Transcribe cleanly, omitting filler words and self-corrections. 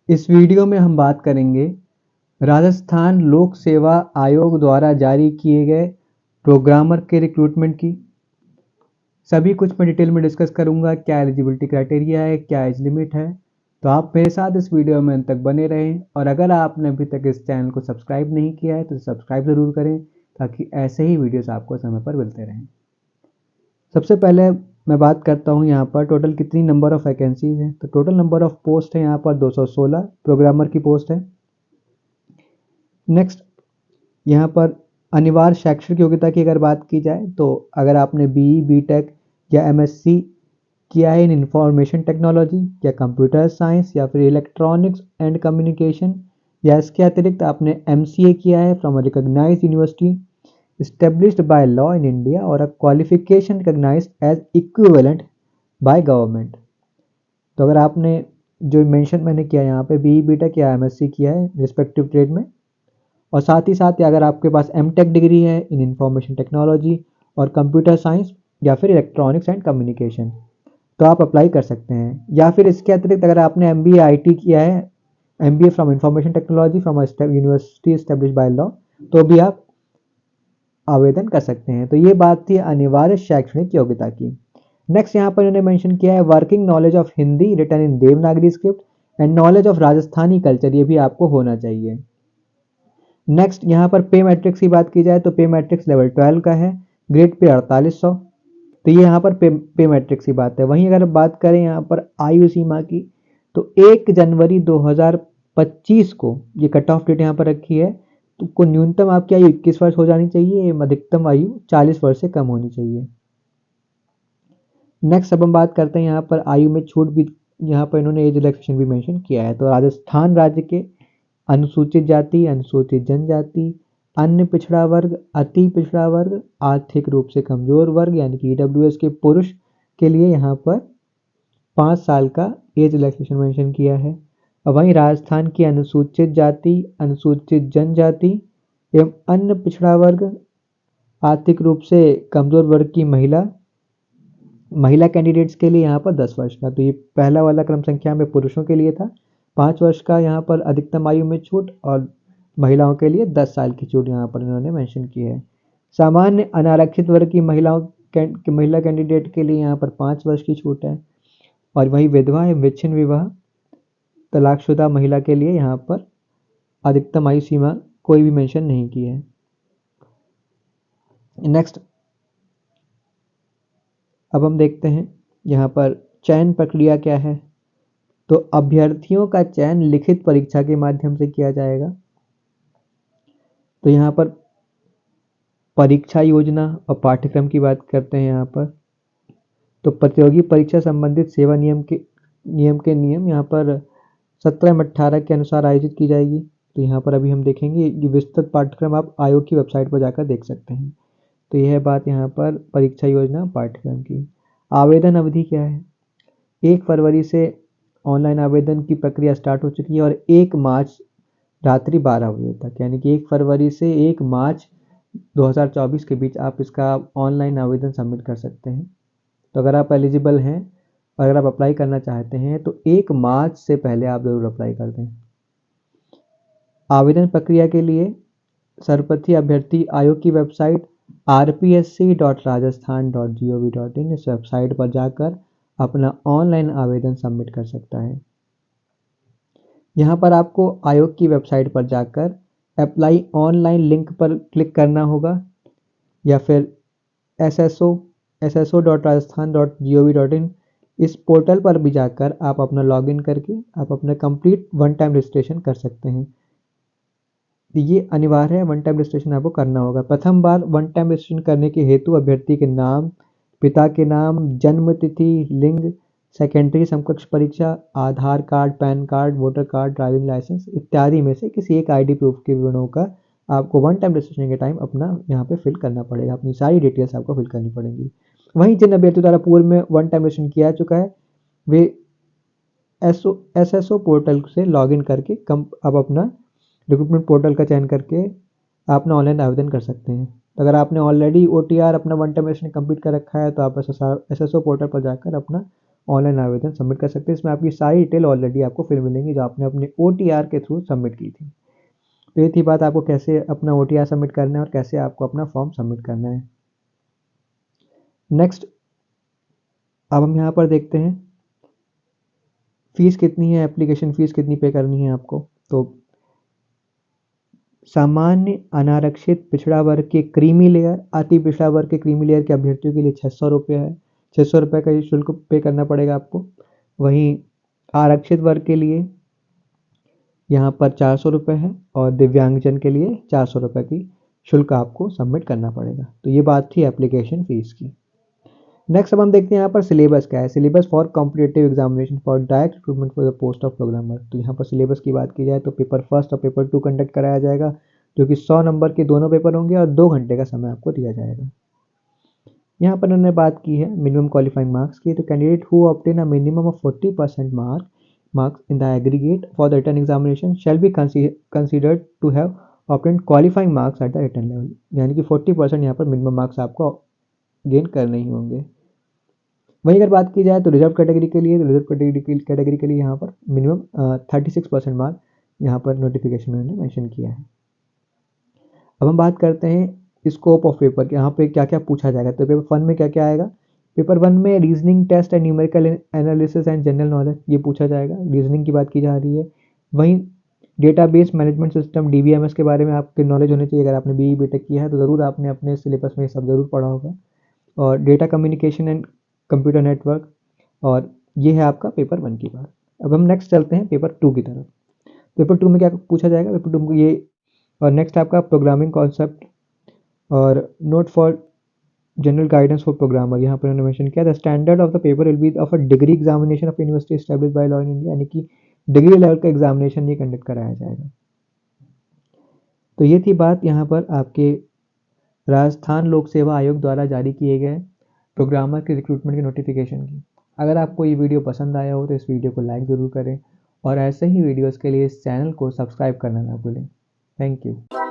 इस वीडियो में हम बात करेंगे राजस्थान लोक सेवा आयोग द्वारा जारी किए गए प्रोग्रामर के रिक्रूटमेंट की। सभी कुछ मैं डिटेल में डिस्कस करूंगा, क्या एलिजिबिलिटी क्राइटेरिया है, क्या एज लिमिट है। तो आप मेरे साथ इस वीडियो में अंत तक बने रहें, और अगर आपने अभी तक इस चैनल को सब्सक्राइब नहीं किया है तो सब्सक्राइब ज़रूर करें ताकि ऐसे ही वीडियोस आपको समय पर मिलते रहें। सबसे पहले मैं बात करता हूँ यहाँ पर टोटल कितनी नंबर ऑफ़ वैकेंसीज हैं। तो टोटल नंबर ऑफ़ पोस्ट है यहाँ पर 216 प्रोग्रामर की पोस्ट है। नेक्स्ट, यहाँ पर अनिवार्य शैक्षणिक योग्यता की अगर बात की जाए तो अगर आपने बीई, बीटेक या एमएससी किया है इन इंफॉर्मेशन टेक्नोलॉजी या कंप्यूटर साइंस या फिर इलेक्ट्रॉनिक्स एंड कम्युनिकेशन, या इसके अतिरिक्त आपने एमसीए किया है from a recognised university established by law in India or a qualification recognized as equivalent by government। तो अगर आपने जो मेंशन मैंने किया यहाँ पे बीई, बीटेक या एमएससी किया है रिस्पेक्टिव ट्रेड में, और साथ ही साथ अगर आपके पास एमटेक डिग्री है इन इंफॉर्मेशन टेक्नोलॉजी और कंप्यूटर साइंस या फिर इलेक्ट्रॉनिक्स एंड कम्युनिकेशन, तो आप अप्लाई कर सकते हैं। या फिर इसके अतिरिक्त अगर आपने एमबीए आईटी किया है, MBA from information technology from university establish by law, तो भी आप आवेदन कर सकते हैं। तो ये बात थी अनिवार्य शैक्षणिक योग्यता की। नेक्स्ट यहाँ पर इन्होंने मेंशन किया है working knowledge of Hindi written in Devanagari script and knowledge of Rajasthani culture, ये भी आपको होना चाहिए। नेक्स्ट यहाँ पर पे मैट्रिक्स की बात की जाए तो पे मैट्रिक्स लेवल 12 का है, ग्रेड पे 4800। तो ये यहाँ पर पे मैट्रिक्स की बात है। वहीं अगर बात करें यहाँ पर आयु सीमा की, तो 1 जनवरी 2025 को ये कट ऑफ डेट यहाँ पर रखी है। तो को न्यूनतम आपकी आयु 21 वर्ष हो जानी चाहिए, अधिकतम आयु 40 वर्ष से कम होनी चाहिए। नेक्स्ट अब हम बात करते हैं यहाँ पर आयु में छूट भी, यहाँ पर इन्होंने एज रिलैक्सेशन भी मेंशन किया है। तो राजस्थान राज्य के अनुसूचित जाति, अनुसूचित जनजाति, अन्य पिछड़ा वर्ग, अति पिछड़ा वर्ग, आर्थिक रूप से कमजोर वर्ग यानी कि ईडब्ल्यूएस के पुरुष के लिए यहाँ पर 5 साल का एज रिलैक्सेशन मेंशन किया है। और वहीं राजस्थान की अनुसूचित जाति, अनुसूचित जनजाति एवं अन्य पिछड़ा वर्ग, आर्थिक रूप से कमजोर वर्ग की महिला कैंडिडेट्स के लिए यहाँ पर 10 वर्ष का। तो ये पहला वाला क्रम संख्या में पुरुषों के लिए था, 5 वर्ष का यहाँ पर अधिकतम आयु में छूट, और महिलाओं के लिए 10 साल की छूट यहाँ पर इन्होंने मेंशन की है। सामान्य अनारक्षित वर्ग की महिला कैंडिडेट के लिए यहाँ पर 5 वर्ष की छूट है, और वही विधवा एवं विच्छिन्न विवाह तलाकशुदा महिला के लिए यहाँ पर अधिकतम आयु सीमा कोई भी मेंशन नहीं की है। नेक्स्ट अब हम देखते हैं यहाँ पर चयन प्रक्रिया क्या है। तो अभ्यर्थियों का चयन लिखित परीक्षा के माध्यम से किया जाएगा। तो यहाँ पर परीक्षा योजना और पाठ्यक्रम की बात करते हैं यहाँ पर। तो प्रतियोगी परीक्षा संबंधित सेवा नियम यहाँ पर 17/18 के अनुसार आयोजित की जाएगी। तो यहाँ पर अभी हम देखेंगे ये विस्तृत पाठ्यक्रम आप आयोग की वेबसाइट पर जाकर देख सकते हैं। तो यह बात यहाँ पर परीक्षा योजना पाठ्यक्रम की। आवेदन अवधि क्या है? 1 फरवरी से ऑनलाइन आवेदन की प्रक्रिया स्टार्ट हो चुकी है, और 1 मार्च रात्रि 12 बजे तक, यानी कि 1 फरवरी से 1 मार्च 2024 के बीच आप इसका ऑनलाइन आवेदन सबमिट कर सकते हैं। तो अगर आप एलिजिबल हैं और अगर आप अप्लाई करना चाहते हैं तो 1 मार्च से पहले आप ज़रूर अप्लाई कर दें। आवेदन प्रक्रिया के लिए सर्वप्रथम अभ्यर्थी आयोग की वेबसाइट rpsc.rajasthan.gov.in इस वेबसाइट पर जाकर अपना ऑनलाइन आवेदन सबमिट कर सकता है। यहाँ पर आपको आयोग की वेबसाइट पर जाकर अप्लाई ऑनलाइन लिंक पर क्लिक करना होगा, या फिर sso.rajasthan.gov.in इस पोर्टल पर भी जाकर आप अपना लॉगिन करके आप अपना कंप्लीट वन टाइम रजिस्ट्रेशन कर सकते हैं। ये अनिवार्य है, वन टाइम रजिस्ट्रेशन आपको करना होगा। प्रथम बार वन टाइम रजिस्ट्रेशन करने के हेतु अभ्यर्थी के नाम, पिता के नाम, जन्म तिथि, लिंग, सेकेंडरी समकक्ष परीक्षा, Aadhaar card, PAN card, voter card, driving licence इत्यादि में से किसी एक आईडी प्रूफ के विवरणों का आपको वन टाइम रजिस्ट्रेशन के टाइम अपना यहाँ पे फिल करना पड़ेगा। अपनी सारी डिटेल्स आपको फिल करनी पड़ेंगी। वहीं जिन अभ्यर्थियों द्वारा पूर्व में वन टाइम रजिस्ट्रेशन किया चुका है वे एसएसओ पोर्टल से लॉगिन करके अब अपना रिक्रूटमेंट पोर्टल का चयन करके आप अपना ऑनलाइन आवेदन कर सकते हैं। तो अगर आपने ऑलरेडी ओटीआर अपना वन टाइम रजिस्ट्रेशन कंप्लीट कर रखा है तो आप एसएसओ पोर्टल पर जाकर अपना ऑनलाइन आवेदन सबमिट कर सकते हैं। इसमें आपकी सारी डिटेल ऑलरेडी आपको फिर मिलेंगी जो आपने अपने OTR के थ्रू सबमिट की थी। तो ये थी बात आपको कैसे अपना OTR सबमिट करना है और कैसे आपको अपना फॉर्म सबमिट करना है। नेक्स्ट अब हम यहाँ पर देखते हैं फीस कितनी है, एप्लीकेशन फीस कितनी पे करनी है आपको। तो सामान्य अनारक्षित पिछड़ा वर्ग के क्रीमी लेयर, अति पिछड़ा वर्ग के क्रीमी लेयर के अभ्यर्थियों के लिए 600 रुपये है। 600 रुपये का ये शुल्क पे करना पड़ेगा आपको। वहीं आरक्षित वर्ग के लिए यहाँ पर 400 रुपये है और दिव्यांगजन के लिए 400 रुपये की शुल्क आपको सबमिट करना पड़ेगा। तो ये बात थी एप्लीकेशन फ़ीस की। नेक्स्ट अब हम देखते हैं यहाँ पर सिलेबस क्या है। Syllabus for competitive examination for direct recruitment for the post of programmer. तो यहाँ पर सिलेबस की बात की जाए तो पेपर फर्स्ट और पेपर 2 कंडक्ट कराया जाएगा, जो कि 100 नंबर के दोनों पेपर होंगे और 2 घंटे का समय आपको दिया जाएगा। यहाँ पर उन्होंने बात की है मिनिमम क्वालिफाइंग मार्क्स की। तो candidate who obtain a minimum of 40% marks in the aggregate for the written examination shall be considered to have obtained qualifying marks at the written level। यानी कि 40% यहाँ पर मिनिमम मार्क्स आपको gain करने ही होंगे। वहीं अगर बात की जाए तो रिजर्व कैटेगरी के लिए, कैटेगरी के लिए यहाँ पर मिनिमम 36% मार्क यहाँ पर नोटिफिकेशन में मेंशन किया है। अब हम बात करते हैं स्कोप ऑफ पेपर, यहाँ पे क्या क्या पूछा जाएगा। तो पेपर 1 में क्या क्या आएगा। पेपर 1 में reasoning test and numerical analysis and general knowledge ये पूछा जाएगा, रीजनिंग की बात की जा रही है। वहीं डेटाबेस मैनेजमेंट सिस्टम DBMS के बारे में आपकी नॉलेज होनी चाहिए। अगर आपने BE BTech किया है तो ज़रूर आपने अपने सिलेबस में ये सब ज़रूर पढ़ा होगा। और data communication and computer network, और ये है आपका पेपर 1 की बात। अब हम नेक्स्ट चलते हैं पेपर 2 की तरफ। पेपर 2 में क्या पूछा जाएगा। पेपर 2 में ये और नेक्स्ट आपका प्रोग्रामिंग कॉन्सेप्ट और note for general guidance for programmer. यहाँ पर उन्होंने मेंशन किया the standard of the paper will be of a degree examination of university established by law in India, यानी कि डिग्री लेवल का एग्जामिनेशन ये कंडक्ट कराया जाएगा। तो ये थी बात यहाँ पर आपके राजस्थान लोक सेवा आयोग द्वारा जारी किए गए प्रोग्रामर के रिक्रूटमेंट के नोटिफिकेशन की। अगर आपको ये वीडियो पसंद आया हो तो इस वीडियो को लाइक ज़रूर करें और ऐसे ही वीडियोज़ के लिए इस चैनल को सब्सक्राइब करना ना भूलें। Thank you.